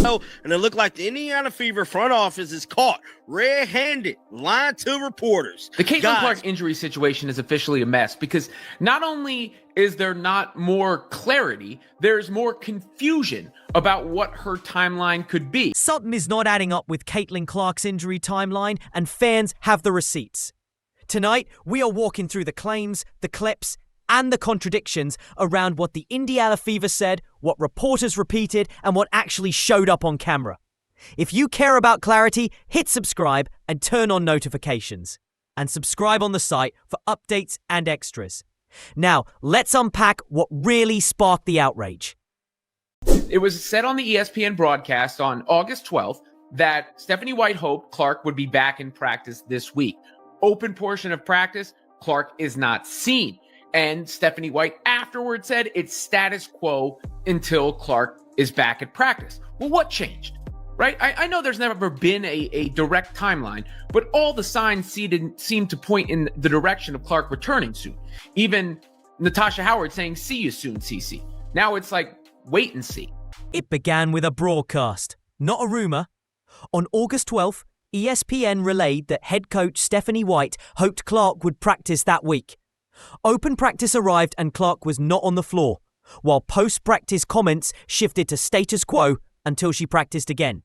And it looked like the Indiana Fever front office is caught red-handed, lying to reporters. The Caitlin Clark injury situation is officially a mess because not only is there not more clarity, there's more confusion about what her timeline could be. Something is not adding up with Caitlin Clark's injury timeline, and fans have the receipts. Tonight, we are walking through the claims, the clips, and the contradictions around what the Indiana Fever said, what reporters repeated, and what actually showed up on camera. If you care about clarity, hit subscribe and turn on notifications. And subscribe on the site for updates and extras. Now, let's unpack what really sparked the outrage. It was said on the ESPN broadcast on August 12th that Stephanie White hoped Clark would be back in practice this week. Open portion of practice, Clark is not seen. And Stephanie White afterwards said it's status quo until Clark is back at practice. Well, what changed? Right? I know there's never been a direct timeline, but all the signs seem to point in the direction of Clark returning soon. Even Natasha Howard saying, "See you soon, CC." Now it's like, wait and see. It began with a broadcast, not a rumor. On August 12th, ESPN relayed that head coach Stephanie White hoped Clark would practice that week. Open practice arrived and Clark was not on the floor, while post-practice comments shifted to status quo until she practiced again.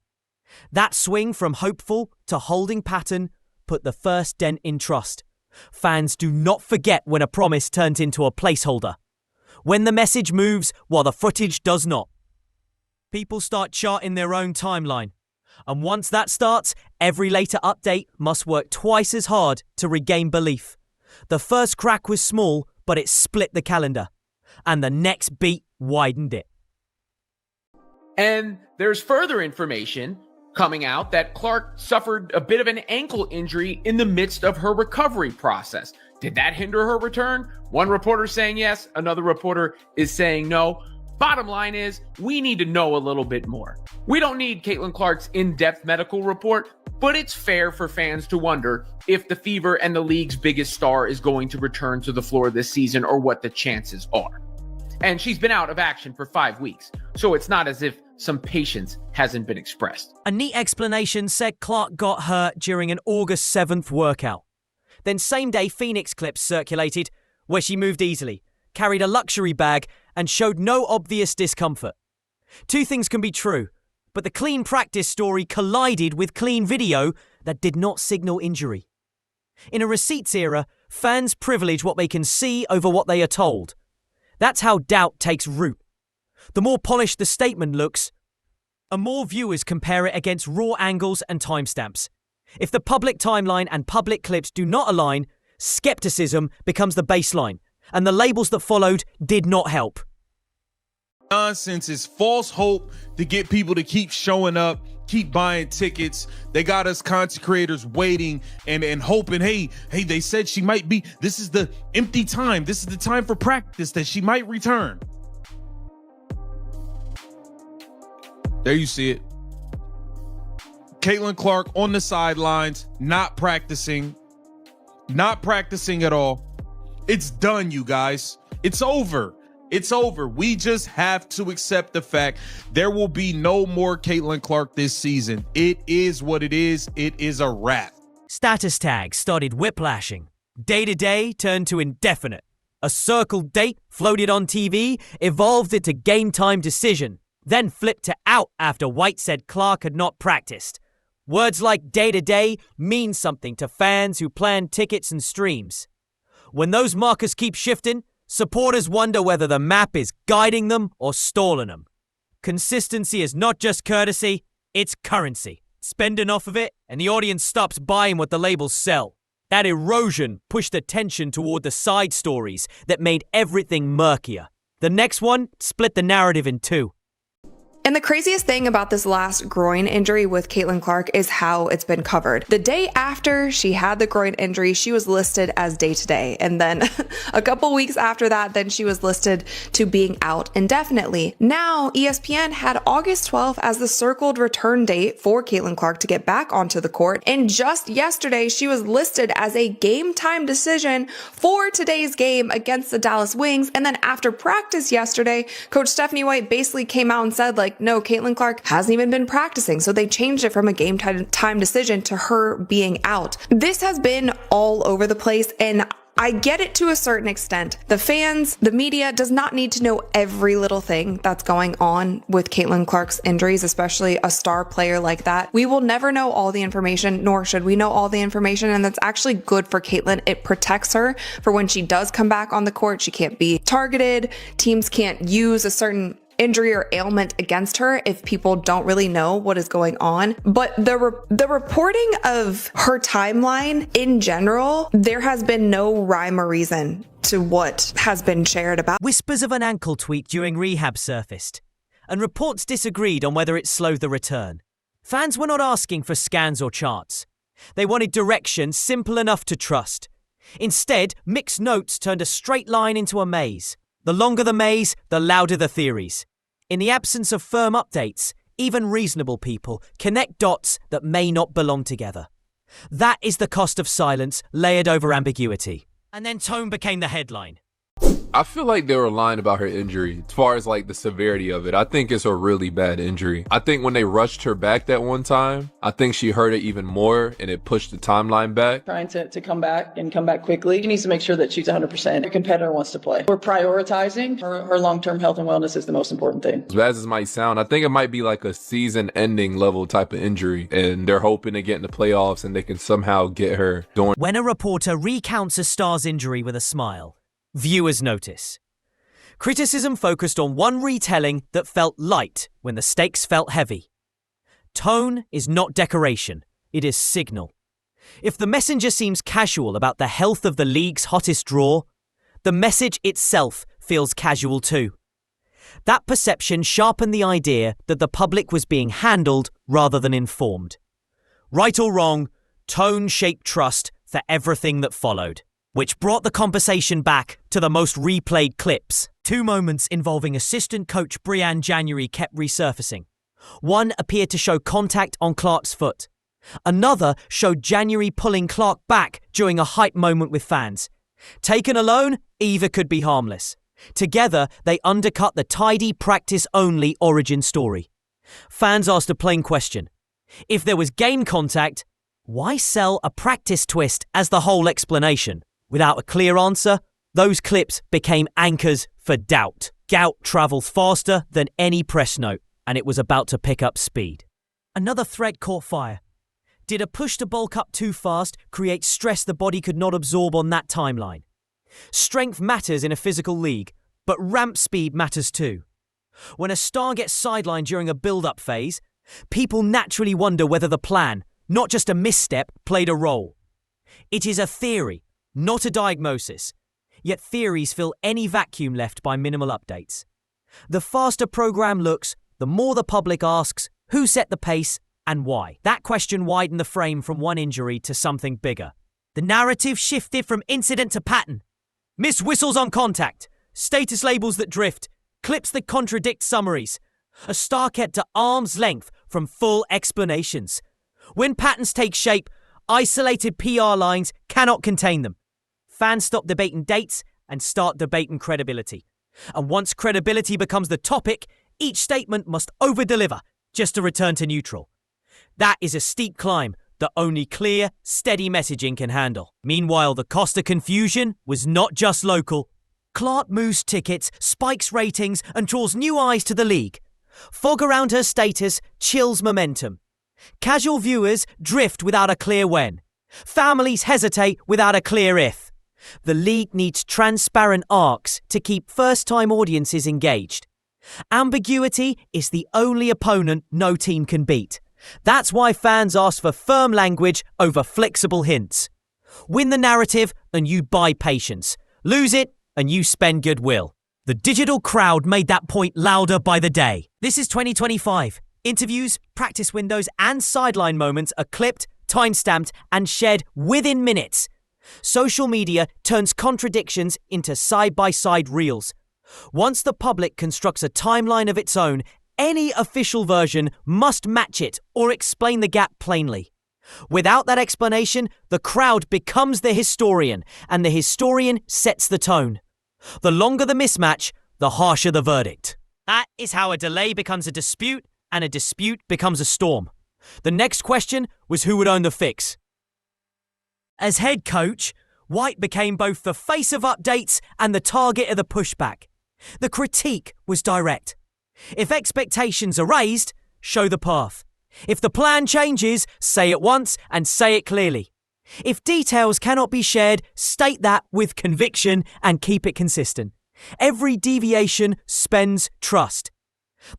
That swing from hopeful to holding pattern put the first dent in trust. Fans do not forget when a promise turns into a placeholder. When the message moves while the footage does not. People start charting their own timeline. And once that starts, every later update must work twice as hard to regain belief. The first crack was small, but it split the calendar. And the next beat widened it. And there's further information coming out that Clark suffered a bit of an ankle injury in the midst of her recovery process. Did that hinder her return? One reporter saying yes, another reporter is saying no. Bottom line is, we need to know a little bit more. We don't need Caitlin Clark's in-depth medical report, but it's fair for fans to wonder if the Fever and the league's biggest star is going to return to the floor this season or what the chances are. And she's been out of action for 5 weeks, so it's not as if some patience hasn't been expressed. A neat explanation said Clark got hurt during an August 7th workout. Then same-day Phoenix clips circulated where she moved easily, carried a luxury bag, and showed no obvious discomfort. Two things can be true, but the clean practice story collided with clean video that did not signal injury. In a receipts era, fans privilege what they can see over what they are told. That's how doubt takes root. The more polished the statement looks, and more viewers compare it against raw angles and timestamps. If the public timeline and public clips do not align, skepticism becomes the baseline, and the labels that followed did not help. Nonsense is false hope to get people to keep showing up, keep buying tickets. They got us content creators waiting and hoping, hey, they said she might be, this is the empty time. This is the time for practice that she might return. There you see it. Caitlin Clark on the sidelines, not practicing at all. It's done, you guys. It's over. It's over. We just have to accept the fact there will be no more Caitlin Clark this season. It is what it is. It is a wrap. Status tags started whiplashing. Day-to-day turned to indefinite. A circled date floated on TV, evolved into game time decision, then flipped to out after White said Clark had not practiced. Words like day-to-day mean something to fans who plan tickets and streams. When those markers keep shifting, supporters wonder whether the map is guiding them or stalling them. Consistency is not just courtesy, it's currency. Spend enough of it, and the audience stops buying what the labels sell. That erosion pushed attention toward the side stories that made everything murkier. The next one split the narrative in two. And the craziest thing about this last groin injury with Caitlin Clark is how it's been covered. The day after she had the groin injury, she was listed as day-to-day. And then a couple weeks after that, then she was listed to being out indefinitely. Now, ESPN had August 12th as the circled return date for Caitlin Clark to get back onto the court. And just yesterday, she was listed as a game time decision for today's game against the Dallas Wings. And then after practice yesterday, Coach Stephanie White basically came out and said, like, like, no, Caitlin Clark hasn't even been practicing. So they changed it from a game time decision to her being out. This has been all over the place, and I get it to a certain extent. The fans, the media does not need to know every little thing that's going on with Caitlin Clark's injuries, especially a star player like that. We will never know all the information, nor should we know all the information. And that's actually good for Caitlin. It protects her for when she does come back on the court. She can't be targeted. Teams can't use a certain injury or ailment against her if people don't really know what is going on. But the reporting of her timeline in general, there has been no rhyme or reason to what has been shared about. Whispers of an ankle tweak during rehab surfaced, and reports disagreed on whether it slowed the return. Fans were not asking for scans or charts. They wanted direction simple enough to trust. Instead, mixed notes turned a straight line into a maze. The longer the maze, the louder the theories. In the absence of firm updates, even reasonable people connect dots that may not belong together. That is the cost of silence layered over ambiguity. And then tone became the headline. I feel like they were lying about her injury as far as like the severity of it. I think it's a really bad injury. I think when they rushed her back that one time, I think she hurt it even more and it pushed the timeline back. Trying to come back and come back quickly. She needs to make sure that she's 100%. The competitor wants to play. We're prioritizing her long-term health and wellness is the most important thing. As bad as it might sound, I think it might be like a season-ending level type of injury, and they're hoping to get in the playoffs and they can somehow get her during. When a reporter recounts a star's injury with a smile, viewers notice. Criticism focused on one retelling that felt light when the stakes felt heavy. Tone is not decoration, it is signal. If the messenger seems casual about the health of the league's hottest draw, the message itself feels casual too. That perception sharpened the idea that the public was being handled rather than informed. Right or wrong, tone shaped trust for everything that followed. Which brought the conversation back to the most replayed clips. Two moments involving assistant coach Brianne January kept resurfacing. One appeared to show contact on Clark's foot. Another showed January pulling Clark back during a hype moment with fans. Taken alone, either could be harmless. Together, they undercut the tidy practice-only origin story. Fans asked a plain question. If there was game contact, why sell a practice twist as the whole explanation? Without a clear answer, those clips became anchors for doubt. Gout travels faster than any press note, and it was about to pick up speed. Another thread caught fire. Did a push to bulk up too fast create stress the body could not absorb on that timeline? Strength matters in a physical league, but ramp speed matters too. When a star gets sidelined during a build-up phase, people naturally wonder whether the plan, not just a misstep, played a role. It is a theory, not a diagnosis, yet theories fill any vacuum left by minimal updates. The faster program looks, the more the public asks who set the pace and why. That question widened the frame from one injury to something bigger. The narrative shifted from incident to pattern. Missed whistles on contact, status labels that drift, clips that contradict summaries. A star kept at arm's length from full explanations. When patterns take shape, isolated PR lines cannot contain them. Fans stop debating dates and start debating credibility. And once credibility becomes the topic, each statement must over-deliver just to return to neutral. That is a steep climb that only clear, steady messaging can handle. Meanwhile, the cost of confusion was not just local. Clark moves tickets, spikes ratings, and draws new eyes to the league. Fog around her status chills momentum. Casual viewers drift without a clear when. Families hesitate without a clear if. The league needs transparent arcs to keep first-time audiences engaged. Ambiguity is the only opponent no team can beat. That's why fans ask for firm language over flexible hints. Win the narrative and you buy patience. Lose it and you spend goodwill. The digital crowd made that point louder by the day. This is 2025. Interviews, practice windows, and sideline moments are clipped, time-stamped, and shared within minutes. Social media turns contradictions into side-by-side reels. Once the public constructs a timeline of its own, any official version must match it or explain the gap plainly. Without that explanation, the crowd becomes the historian, and the historian sets the tone. The longer the mismatch, the harsher the verdict. That is how a delay becomes a dispute and a dispute becomes a storm. The next question was who would own the fix. As head coach, White became both the face of updates and the target of the pushback. The critique was direct. If expectations are raised, show the path. If the plan changes, say it once and say it clearly. If details cannot be shared, state that with conviction and keep it consistent. Every deviation spends trust.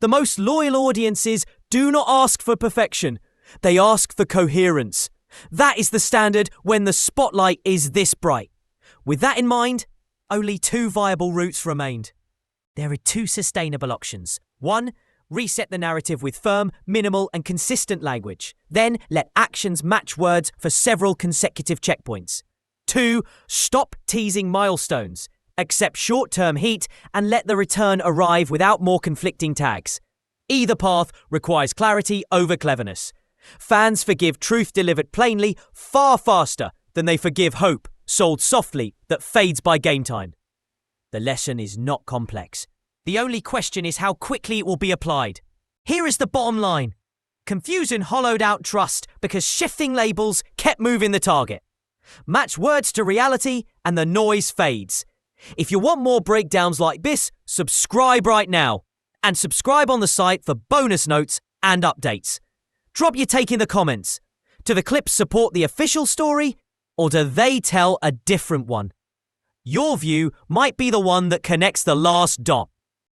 The most loyal audiences do not ask for perfection. They ask for coherence. That is the standard when the spotlight is this bright. With that in mind, only 2 viable routes remained. There are 2 sustainable options. 1, reset the narrative with firm, minimal, and consistent language. Then let actions match words for several consecutive checkpoints. 2, stop teasing milestones. Accept short-term heat and let the return arrive without more conflicting tags. Either path requires clarity over cleverness. Fans forgive truth delivered plainly far faster than they forgive hope sold softly that fades by game time. The lesson is not complex. The only question is how quickly it will be applied. Here is the bottom line. Confusion hollowed out trust because shifting labels kept moving the target. Match words to reality and the noise fades. If you want more breakdowns like this, subscribe right now. And subscribe on the site for bonus notes and updates. Drop your take in the comments. Do the clips support the official story, or do they tell a different one? Your view might be the one that connects the last dot.